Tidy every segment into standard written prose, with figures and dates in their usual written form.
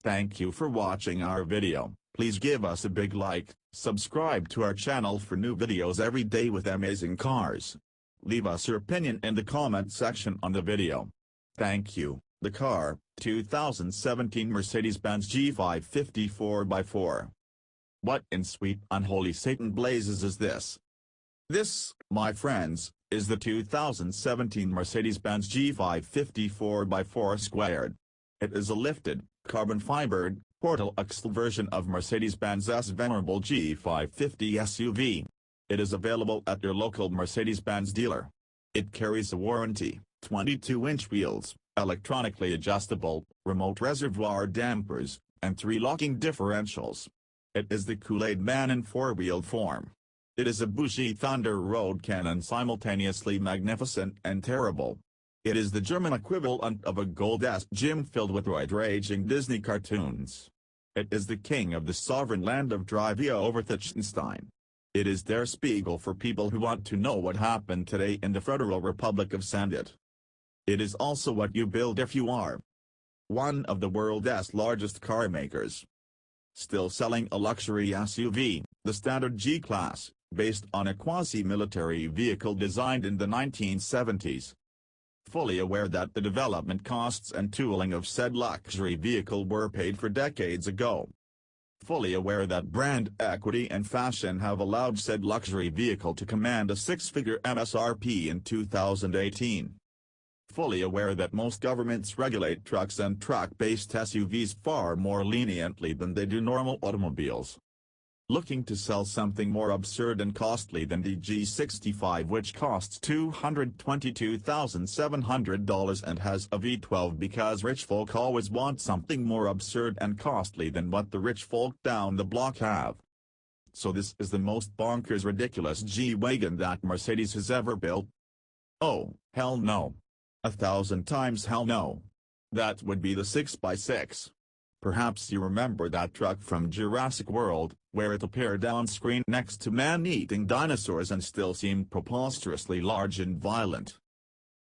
Thank you for watching our video. Please give us a big like, subscribe to our channel for new videos every day with amazing cars. Leave us your opinion in the comment section on the video. Thank you. The car, 2017 Mercedes-Benz G550 4x4. What in sweet unholy Satan blazes is this? This, my friends, is the 2017 Mercedes-Benz G550 4x4 squared. It is a lifted, carbon-fibered, portal axle version of Mercedes-Benz's venerable G550 SUV. It is available at your local Mercedes-Benz dealer. It carries a warranty, 22-inch wheels, electronically adjustable, remote reservoir dampers, and 3 locking differentials. It is the Kool-Aid Man in 4-wheel form. It is a bougie-thunder road cannon, simultaneously magnificent and terrible. It is the German equivalent of a gold-esque gym filled with roid-raging Disney cartoons. It is the king of the sovereign land of Driveoverthatshitenstein. It is their Spiegel for people who want to know what happened today in the Federal Republic of Sandit. It is also what you build if you are one of the world's largest car makers. Still selling a luxury SUV, the standard G-Class, based on a quasi-military vehicle designed in the 1970s. Fully aware that the development costs and tooling of said luxury vehicle were paid for decades ago. Fully aware that brand equity and fashion have allowed said luxury vehicle to command a 6-figure MSRP in 2018. Fully aware that most governments regulate trucks and truck-based SUVs far more leniently than they do normal automobiles. Looking to sell something more absurd and costly than the G65, which costs $222,700 and has a V12 because rich folk always want something more absurd and costly than what the rich folk down the block have. So this is the most bonkers ridiculous G-Wagon that Mercedes has ever built? Oh, hell no. 1,000 times hell no. That would be the 6x6. Perhaps you remember that truck from Jurassic World, where it appeared on screen next to man-eating dinosaurs and still seemed preposterously large and violent.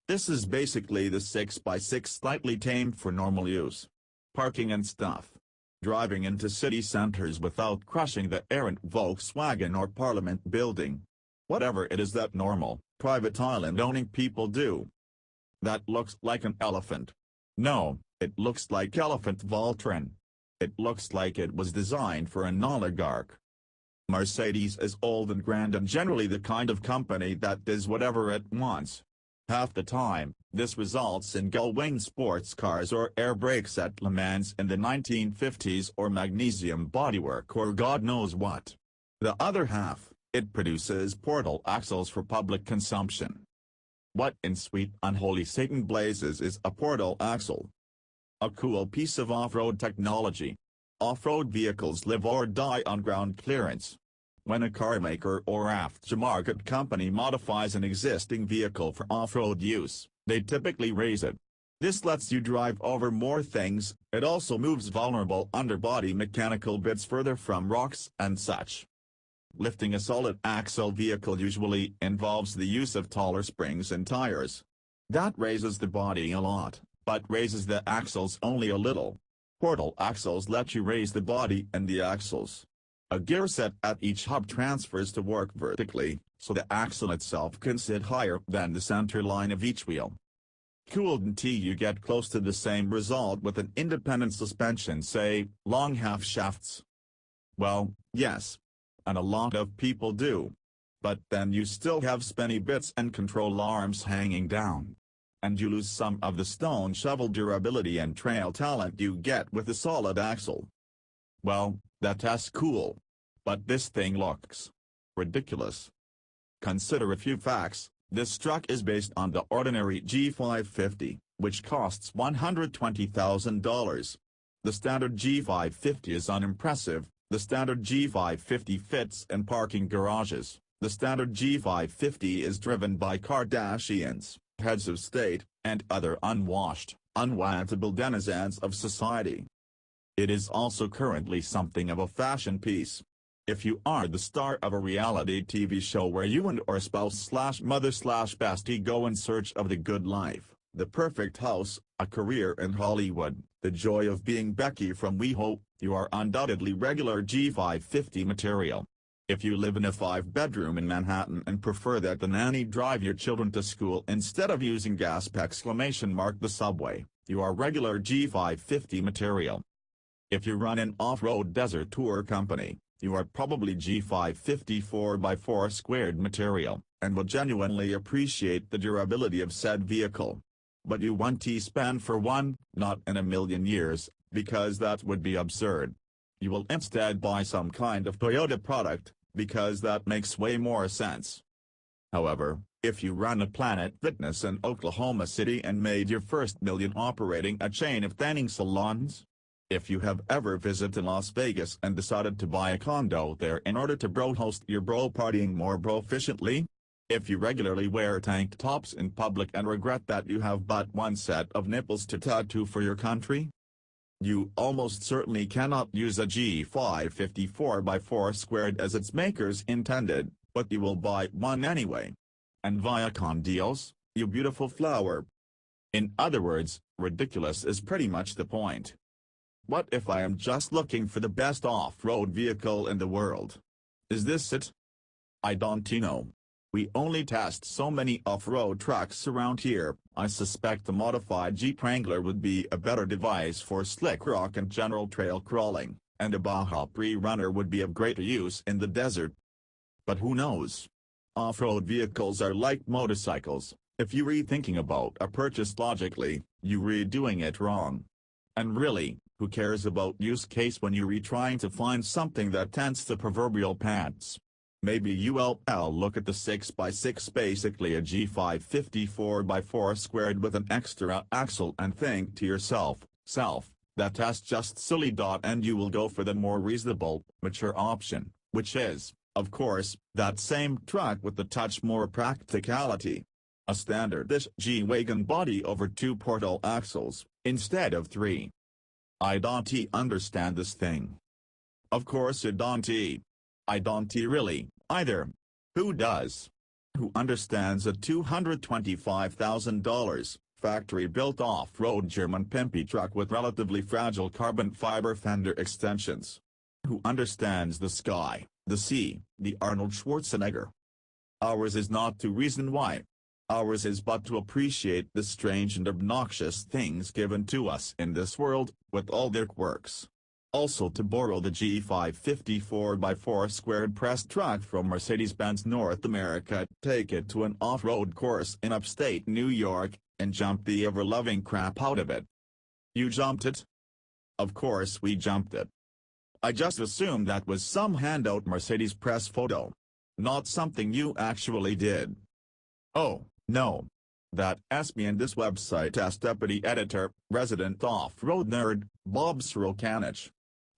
This is basically the 6x6 slightly tamed for normal use. Parking and stuff. Driving into city centers without crushing the errant Volkswagen or Parliament building. Whatever it is that normal, private island-owning people do. That looks like an elephant. No, it looks like Elephant Voltron. It looks like it was designed for an oligarch. Mercedes is old and grand and generally the kind of company that does whatever it wants. Half the time, this results in gull-winged sports cars or air brakes at Le Mans in the 1950s or magnesium bodywork or God knows what. The other half, it produces portal axles for public consumption. What in sweet unholy Satan blazes is a portal axle? A cool piece of off-road technology. Off-road vehicles live or die on ground clearance. When a carmaker or aftermarket company modifies an existing vehicle for off-road use, they typically raise it. This lets you drive over more things. It also moves vulnerable underbody mechanical bits further from rocks and such. Lifting a solid axle vehicle usually involves the use of taller springs and tires. That raises the body a lot, but raises the axles only a little. Portal axles let you raise the body and the axles. A gear set at each hub transfers to work vertically, so the axle itself can sit higher than the center line of each wheel. Cooled until you get close to the same result with an independent suspension, say, long half shafts. Well, yes. And a lot of people do. But then you still have spinny bits and control arms hanging down. And you lose some of the stone shovel durability and trail talent you get with a solid axle. Well, that's cool. But this thing looks ridiculous. Consider a few facts. This truck is based on the ordinary G550, which costs $120,000. The standard G550 is unimpressive. The standard G550 fits in parking garages. The standard G550 is driven by Kardashians, heads of state, and other unwashed, unwantable denizens of society. It is also currently something of a fashion piece. If you are the star of a reality TV show where you and or spouse/mother/bestie go in search of the good life, the perfect house, a career in Hollywood, the joy of being Becky from WeHo, you are undoubtedly regular G550 material. If you live in a 5-bedroom in Manhattan and prefer that the nanny drive your children to school instead of using gas the subway, you are regular G550 material. If you run an off-road desert tour company, you are probably G550 4x4 squared material, and will genuinely appreciate the durability of said vehicle. But you want T-span for one, not in a million years, because that would be absurd. You will instead buy some kind of Toyota product, because that makes way more sense. However, if you run a Planet Fitness in Oklahoma City and made your first million operating a chain of tanning salons, if you have ever visited Las Vegas and decided to buy a condo there in order to host your partying more efficiently, if you regularly wear tank tops in public and regret that you have but one set of nipples to tattoo for your country, you almost certainly cannot use a G550 4x4 squared as its makers intended, but you will buy one anyway. And Viacom deals, you beautiful flower. In other words, ridiculous is pretty much the point. What if I am just looking for the best off-road vehicle in the world? Is this it? I don't know. We only test so many off-road trucks around here. I suspect the modified Jeep Wrangler would be a better device for slick rock and general trail crawling, and a Baja Pre-Runner would be of greater use in the desert. But who knows? Off-road vehicles are like motorcycles. If you rethinking about a purchase logically, you redoing it wrong. And really, who cares about use case when you're trying to find something that tents the proverbial pants? Maybe you'll look at the 6x6, basically a G550 4x4 squared with an extra axle, and think to yourself, that's just silly. And you will go for the more reasonable, mature option, which is, of course, that same truck with a touch more practicality. A standard-ish G-Wagon body over 2 portal axles, instead of 3. I don't understand this thing. Of course you don't. I don't really, either. Who does? Who understands a $225,000, factory-built off-road German pimpy truck with relatively fragile carbon fiber fender extensions? Who understands the sky, the sea, the Arnold Schwarzenegger? Ours is not to reason why. Ours is but to appreciate the strange and obnoxious things given to us in this world, with all their quirks. Also to borrow the G550 4x4 squared pressed truck from Mercedes-Benz North America, take it to an off-road course in upstate New York, and jump the ever-loving crap out of it. You jumped it? Of course we jumped it. I just assumed that was some handout Mercedes press photo. Not something you actually did. Oh, no. That's me and this website as deputy editor, resident off-road nerd, Bob Sorokanich.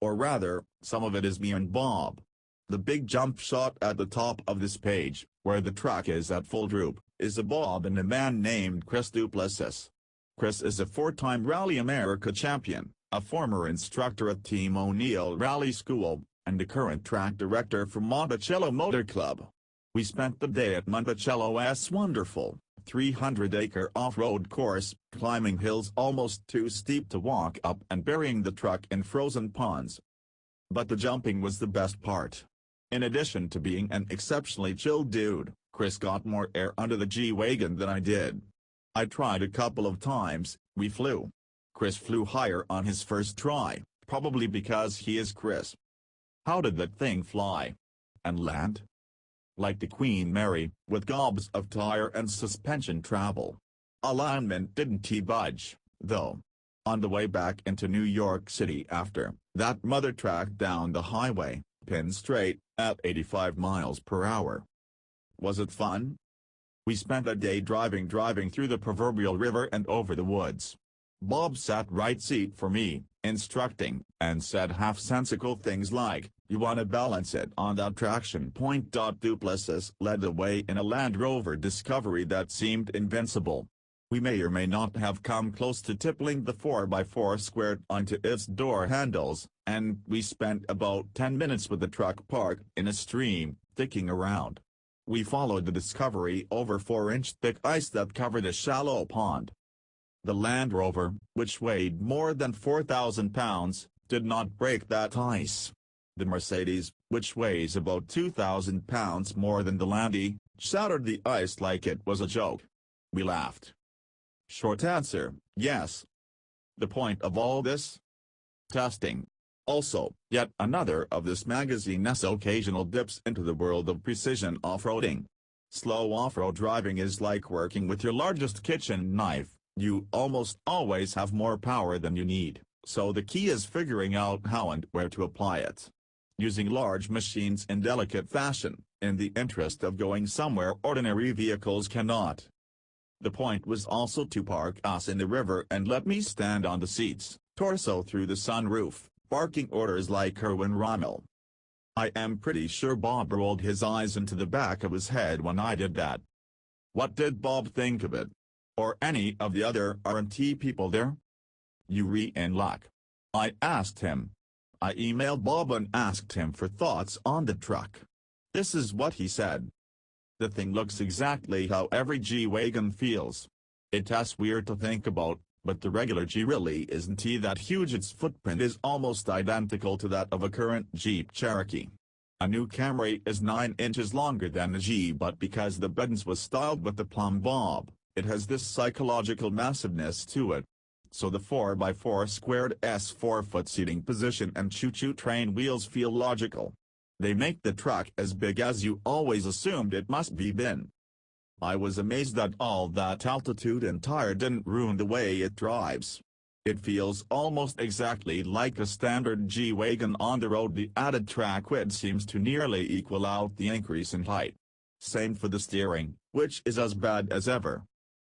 Or rather, some of it is me and Bob. The big jump shot at the top of this page, where the truck is at full droop, is a Bob and a man named Chris Duplessis. Chris is a 4-time Rally America champion, a former instructor at Team O'Neill Rally School, and the current track director for Monticello Motor Club. We spent the day at Monticello's wonderful, 300-acre off-road course, climbing hills almost too steep to walk up and burying the truck in frozen ponds. But the jumping was the best part. In addition to being an exceptionally chill dude, Chris got more air under the G-Wagon than I did. I tried a couple of times, we flew. Chris flew higher on his first try, probably because he is Chris. How did that thing fly? And land? Like the Queen Mary, with gobs of tire and suspension travel. Alignment didn't budge, though. On the way back into New York City after that mother tracked down the highway, pin straight, at 85 miles per hour. Was it fun? We spent a day driving through the proverbial river and over the woods. Bob sat right seat for me, instructing, and said half-sensical things like, "You wanna balance it on that traction point." Duplessis led the way in a Land Rover Discovery that seemed invincible. We may or may not have come close to tippling the 4x4 squared onto its door handles, and we spent about 10 minutes with the truck parked in a stream, dicking around. We followed the Discovery over 4-inch thick ice that covered a shallow pond. The Land Rover, which weighed more than 4,000 pounds, did not break that ice. The Mercedes, which weighs about 2,000 pounds more than the Landy, shattered the ice like it was a joke. We laughed. Short answer, yes. The point of all this? Testing. Also, yet another of this magazine's occasional dips into the world of precision off-roading. Slow off-road driving is like working with your largest kitchen knife. You almost always have more power than you need, so the key is figuring out how and where to apply it. Using large machines in delicate fashion, in the interest of going somewhere ordinary vehicles cannot. The point was also to park us in the river and let me stand on the seats, torso through the sunroof, barking orders like Erwin Rommel. I am pretty sure Bob rolled his eyes into the back of his head when I did that. What did Bob think of it? Or any of the other R&T people there? You in luck. I asked him. I emailed Bob and asked him for thoughts on the truck. This is what he said. The thing looks exactly how every G-Wagon feels. It's weird to think about, but the regular G really isn't that huge. Its footprint is almost identical to that of a current Jeep Cherokee. A new Camry is 9 inches longer than the G, but because the Benz was styled with the plumb bob, it has this psychological massiveness to it. So the 4x4 squared S 4-foot seating position and choo-choo train wheels feel logical. They make the truck as big as you always assumed it must be been. I was amazed that all that altitude and tire didn't ruin the way it drives. It feels almost exactly like a standard G-Wagon on the road. The added track width seems to nearly equal out the increase in height. Same for the steering, which is as bad as ever.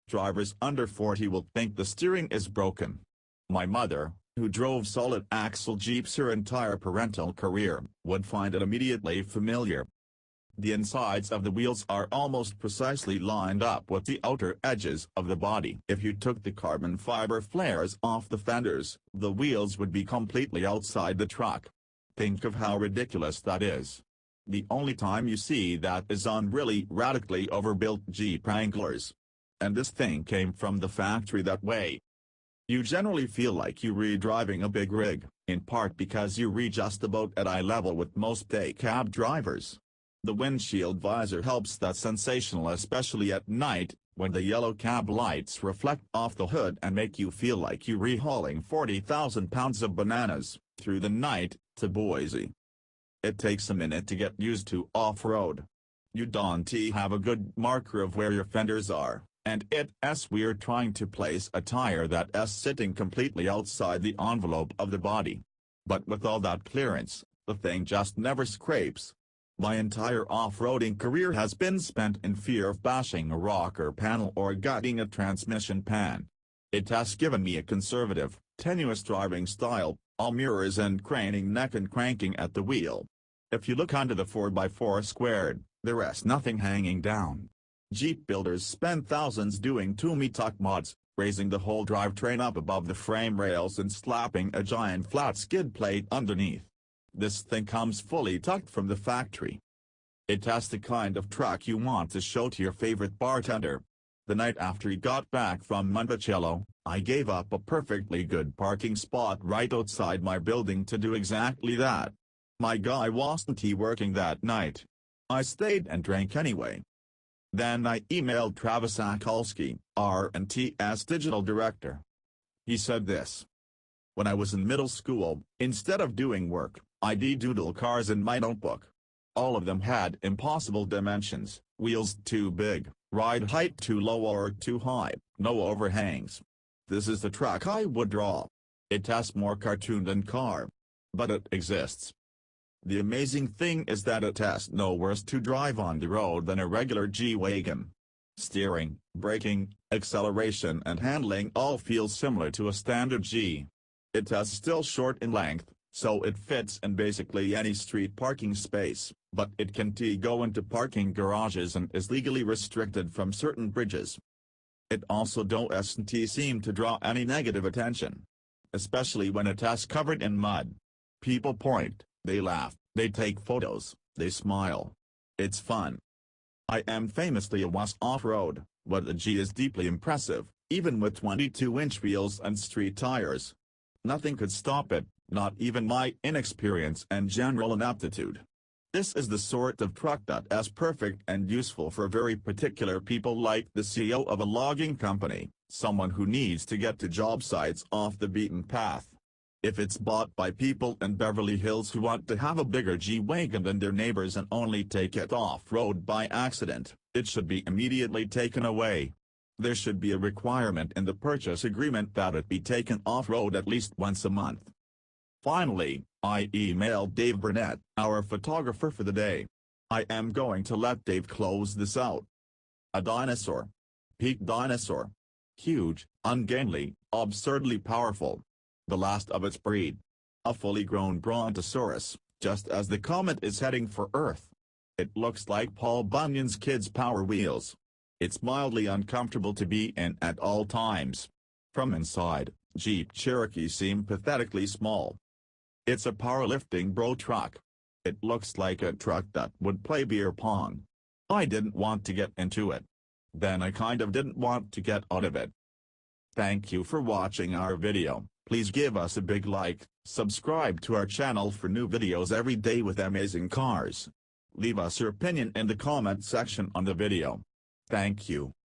Drivers under 40 will think the steering is broken. My mother, who drove solid-axle Jeeps her entire parental career, would find it immediately familiar. The insides of the wheels are almost precisely lined up with the outer edges of the body. If you took the carbon fiber flares off the fenders, the wheels would be completely outside the truck. Think of how ridiculous that is. The only time you see that is on really radically overbuilt Jeep Wranglers. And this thing came from the factory that way. You generally feel like you're driving a big rig, in part because you're just about at eye level with most day cab drivers. The windshield visor helps that sensational, especially at night, when the yellow cab lights reflect off the hood and make you feel like you're hauling 40,000 pounds of bananas, through the night, to Boise. It takes a minute to get used to off-road. You don't have a good marker of where your fenders are. And it's weird trying to place a tire that's sitting completely outside the envelope of the body. But with all that clearance, the thing just never scrapes. My entire off-roading career has been spent in fear of bashing a rocker panel or gutting a transmission pan. It has given me a conservative, tenuous driving style, all mirrors and craning neck and cranking at the wheel. If you look under the 4x4 squared, there's nothing hanging down. Jeep builders spend thousands doing to-me-tuck mods, raising the whole drivetrain up above the frame rails and slapping a giant flat skid plate underneath. This thing comes fully tucked from the factory. It's the kind of truck you want to show to your favorite bartender. The night after he got back from Monticello, I gave up a perfectly good parking spot right outside my building to do exactly that. My guy wasn't working that night. I stayed and drank anyway. Then I emailed Travis Akulski, R&T's digital director. He said this. When I was in middle school, instead of doing work, I doodle cars in my notebook. All of them had impossible dimensions, wheels too big, ride height too low or too high, no overhangs. This is the truck I would draw. It has more cartoon than car. But it exists. The amazing thing is that it has no worse to drive on the road than a regular G-Wagon. Steering, braking, acceleration and handling all feel similar to a standard G. It is still short in length, so it fits in basically any street parking space, but it can go into parking garages and is legally restricted from certain bridges. It also doesn't seem to draw any negative attention. Especially when it is covered in mud. People point, they laugh, they take photos, they smile. It's fun. I am famously a wuss off-road, but the G is deeply impressive, even with 22-inch wheels and street tires. Nothing could stop it, not even my inexperience and general inaptitude. This is the sort of truck that is perfect and useful for very particular people like the CEO of a logging company, someone who needs to get to job sites off the beaten path. If it's bought by people in Beverly Hills who want to have a bigger G-Wagon than their neighbors and only take it off-road by accident, it should be immediately taken away. There should be a requirement in the purchase agreement that it be taken off-road at least once a month. Finally, I emailed Dave Burnett, our photographer for the day. I am going to let Dave close this out. A dinosaur. Peak dinosaur. Huge, ungainly, absurdly powerful. The last of its breed. A fully grown brontosaurus, just as the comet is heading for Earth. It looks like Paul Bunyan's Kids' Power Wheels. It's mildly uncomfortable to be in at all times. From inside, Jeep Cherokees seem pathetically small. It's a powerlifting bro truck. It looks like a truck that would play beer pong. I didn't want to get into it. Then I kind of didn't want to get out of it. Thank you for watching our video. Please give us a big like, subscribe to our channel for new videos every day with amazing cars. Leave us your opinion in the comment section on the video. Thank you.